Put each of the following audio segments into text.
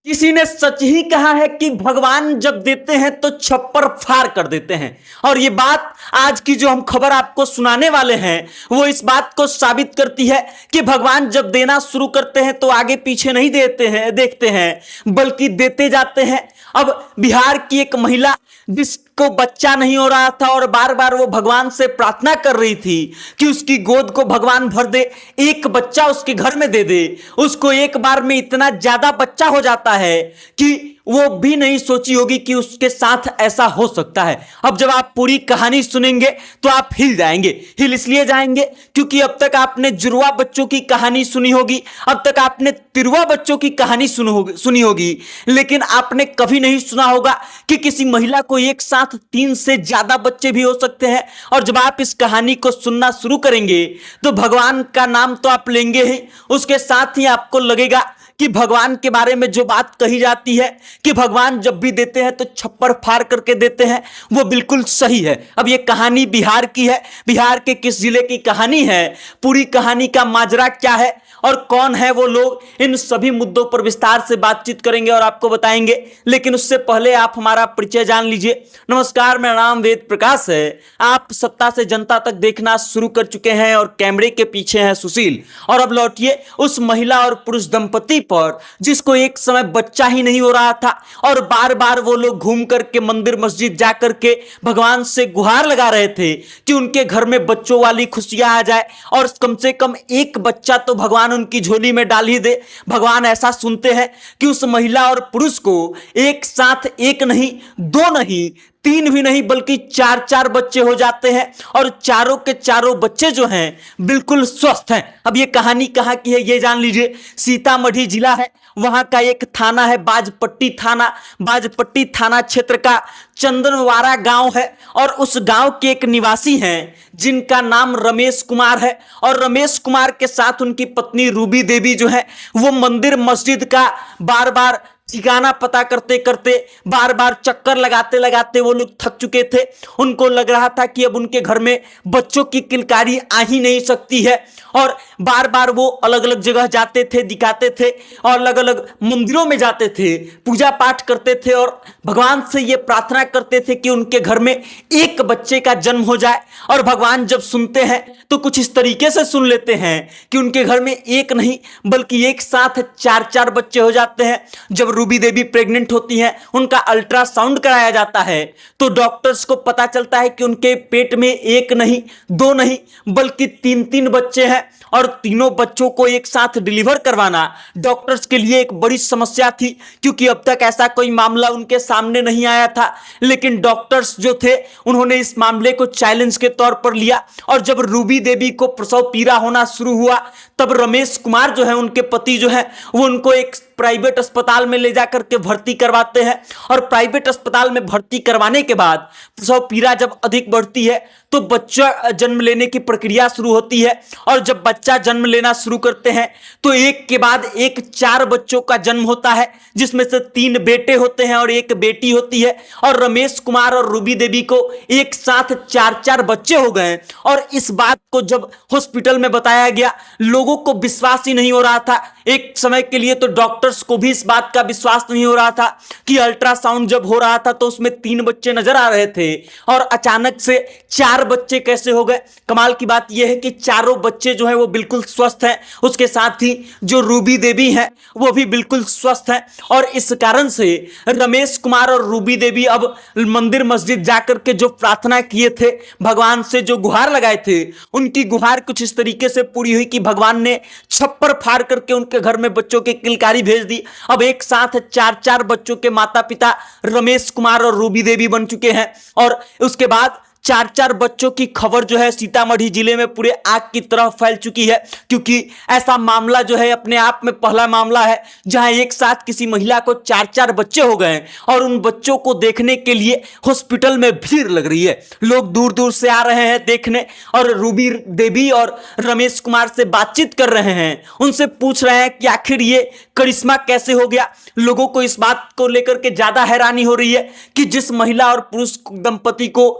किसी ने सच ही कहा है कि भगवान जब देते हैं तो छप्पर फाड़ कर देते हैं। और ये बात आज की जो हम खबर आपको सुनाने वाले हैं वो इस बात को साबित करती है कि भगवान जब देना शुरू करते हैं तो आगे पीछे नहीं देते हैं देखते हैं बल्कि देते जाते हैं। अब बिहार की एक महिला जिसको बच्चा नहीं हो रहा था और बार बार वो भगवान से प्रार्थना कर रही थी कि उसकी गोद को भगवान भर दे, एक बच्चा उसके घर में दे दे। उसको एक बार में इतना ज्यादा बच्चा हो जाता है कि वो भी नहीं सोची होगी कि उसके साथ ऐसा हो सकता है। अब जब आप पूरी कहानी सुनेंगे तो आप हिल जाएंगे। हिल इसलिए जाएंगे क्योंकि अब तक आपने जुड़वा बच्चों की कहानी सुनी होगी, अब तक आपने तिरवा बच्चों की कहानी सुनी होगी, लेकिन आपने कभी नहीं सुना होगा कि किसी महिला को एक साथ 3 से ज्यादा बच्चे भी हो सकते हैं। और जब आप इस कहानी को सुनना शुरू करेंगे तो भगवान का नाम तो आप लेंगे ही, उसके साथ ही आपको लगेगा कि भगवान के बारे में जो बात कही जाती है कि भगवान जब भी देते हैं तो छप्पर फाड़ करके देते हैं, वो बिल्कुल सही है। अब ये कहानी बिहार की है। बिहार के किस जिले की कहानी है, पूरी कहानी का माजरा क्या है और कौन है वो लोग, इन सभी मुद्दों पर विस्तार से बातचीत करेंगे और आपको बताएंगे। लेकिन उससे पहले आप हमारा परिचय जान लीजिए। नमस्कार, मेरा नाम वेद प्रकाश है। आप सत्ता से जनता तक देखना शुरू कर चुके हैं और कैमरे के पीछे हैं सुशील। और अब लौटिए उस महिला और पुरुष दंपति पर जिसको एक समय बच्चा ही नहीं हो रहा था और बार बार वो लोग घूम करके मंदिर मस्जिद जा करके भगवान से गुहार लगा रहे थे कि उनके घर में बच्चों वाली खुशियां आ जाए और कम से कम एक बच्चा तो भगवान उनकी झोली में डाल ही दे। भगवान ऐसा सुनते हैं कि उस महिला और पुरुष को एक साथ एक नहीं, 2 नहीं, 3 भी नहीं बल्कि 4 बच्चे हो जाते हैं और चारों के चारों बच्चे जो हैं बिल्कुल स्वस्थ हैं। अब ये कहानी कहाँ की है ये जान लीजिए। सीतामढ़ी जिला है, वहां का एक थाना है बाजपट्टी थाना। बाजपट्टी थाना क्षेत्र का चंदनवारा गांव है और उस गांव के एक निवासी हैं जिनका नाम रमेश कुमार है। और रमेश कुमार के साथ उनकी पत्नी रूबी देवी जो है वो मंदिर मस्जिद का बार बार ठिकाना पता करते करते, बार बार चक्कर लगाते लगाते वो लोग थक चुके थे। उनको लग रहा था कि अब उनके घर में बच्चों की किलकारी आ ही नहीं सकती है और बार बार वो अलग अलग जगह जाते थे, दिखाते थे और अलग अलग मंदिरों में जाते थे, पूजा पाठ करते थे और भगवान से ये प्रार्थना करते थे कि उनके घर में एक बच्चे का जन्म हो जाए। और भगवान जब सुनते हैं तो कुछ इस तरीके से सुन लेते हैं कि उनके घर में एक नहीं बल्कि एक साथ 4 बच्चे हो जाते हैं। जब रूबी देवी प्रेग्नेंट होती हैं, उनका अल्ट्रासाउंड कराया जाता है तो डॉक्टर्स को पता चलता है कि उनके पेट में एक नहीं, 2 नहीं बल्कि 3 बच्चे हैं। और तीनों बच्चों को एक साथ डिलीवर करवाना डॉक्टर्स के लिए एक बड़ी समस्या थी क्योंकि अब तक ऐसा कोई मामला उनके सामने नहीं आया था। लेकिन डॉक्टर्स जो थे उन्होंने इस मामले को चैलेंज के तौर पर लिया और जब रूबी देवी को प्रसव पीड़ा होना शुरू हुआ तब रमेश कुमार जो है, उनके पति जो है, वो उनको एक प्राइवेट अस्पताल में ले जाकर के भर्ती करवाते हैं। और प्राइवेट अस्पताल में भर्ती करवाने के बाद प्रसव पीड़ा जब अधिक बढ़ती है तो बच्चा जन्म लेने की प्रक्रिया शुरू होती है। और जब बच्चा जन्म लेना शुरू करते हैं तो एक के बाद एक 4 बच्चों का जन्म होता है, जिसमें से 3 बेटे होते हैं और 1 बेटी होती है। और रमेश कुमार और रूबी देवी को एक साथ 4 बच्चे हो गए। और इस बात को जब हॉस्पिटल में बताया गया, लोगों को विश्वास ही नहीं हो रहा था। एक समय के लिए तो डॉक्टर्स को भी इस बात का विश्वास नहीं हो रहा था कि अल्ट्रासाउंड जब हो रहा था तो उसमें 3 बच्चे नजर आ रहे थे और अचानक से 4 बच्चे कैसे हो गए। कमाल की बात यह है कि चारों बच्चे जो हैं वो बिल्कुल स्वस्थ हैं, उसके साथ ही जो रूबी देवी हैं वो भी बिल्कुल स्वस्थ हैं। और इस कारण से रमेश कुमार और रूबी देवी अब मंदिर मस्जिद जाकर के जो प्रार्थना किए थे, भगवान से जो गुहार लगाए थे, उनकी गुहार कुछ इस तरीके से पूरी हुई कि भगवान ने छप्पर फाड़ करके उनके घर में बच्चों की किलकारी भेज दी। अब एक साथ 4 बच्चों के माता पिता रमेश कुमार और रूबी देवी बन चुके हैं। और उसके बाद 4 बच्चों की खबर जो है सीतामढ़ी जिले में पूरे आग की तरह फैल चुकी है क्योंकि ऐसा मामला जो है अपने आप में पहला मामला है जहां एक साथ किसी महिला को 4 बच्चे हो गए और उन बच्चों को देखने के लिए हॉस्पिटल में भीड़ लग रही है। लोग दूर दूर से आ रहे हैं देखने और रूबी देवी और रमेश कुमार से बातचीत कर रहे हैं, उनसे पूछ रहे हैं कि आखिर ये करिश्मा कैसे हो गया। लोगों को इस बात को लेकर के ज्यादा हैरानी हो रही है कि जिस महिला और पुरुष दंपति को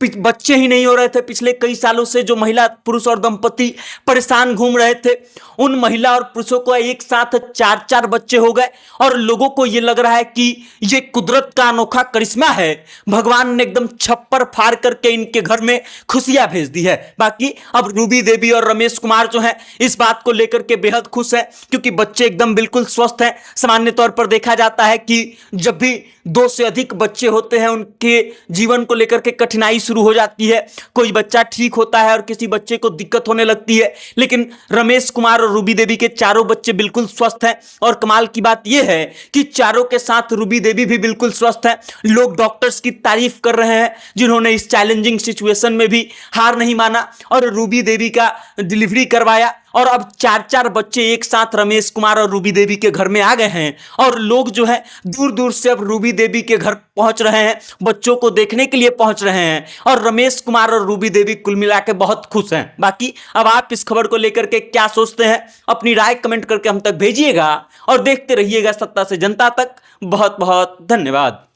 बच्चे ही नहीं हो रहे थे। पिछले कई सालों से जो महिला पुरुष और दंपति परेशान घूम रहे थे, उन महिला और पुरुषों को एक साथ 4-4 बच्चे हो गए और लोगों को यह लग रहा है कि यह कुदरत का अनोखा करिश्मा है। भगवान ने एकदम छप्पर फाड़ करके इनके घर में खुशियां भेज दी है। बाकी अब रूबी देवी और रमेश कुमार जो है इस बात को लेकर के बेहद खुश है, क्योंकि बच्चे एकदम बिल्कुल स्वस्थ हैं। सामान्य तौर पर देखा जाता है कि जब भी 2 से अधिक बच्चे होते हैं, उनके जीवन को लेकर के कठिनाई शुरू हो जाती है। कोई बच्चा ठीक होता है और किसी बच्चे को दिक्कत होने लगती है, लेकिन रमेश कुमार और रूबी देवी के चारों बच्चे बिल्कुल स्वस्थ हैं। और कमाल की बात यह है कि चारों के साथ रूबी देवी भी बिल्कुल स्वस्थ है। लोग डॉक्टर्स की तारीफ कर रहे हैं, जिन्होंने इस चैलेंजिंग सिचुएशन में भी हार नहीं माना और रूबी देवी का डिलीवरी करवाया। और अब 4-4 बच्चे एक साथ रमेश कुमार और रूबी देवी के घर में आ गए हैं और लोग जो है दूर दूर से अब रूबी देवी के घर पहुंच रहे हैं, बच्चों को देखने के लिए पहुंच रहे हैं। और रमेश कुमार और रूबी देवी कुल मिला के बहुत खुश हैं। बाकी अब आप इस खबर को लेकर के क्या सोचते हैं, अपनी राय कमेंट करके हम तक भेजिएगा और देखते रहिएगा सत्ता से जनता तक। बहुत बहुत धन्यवाद।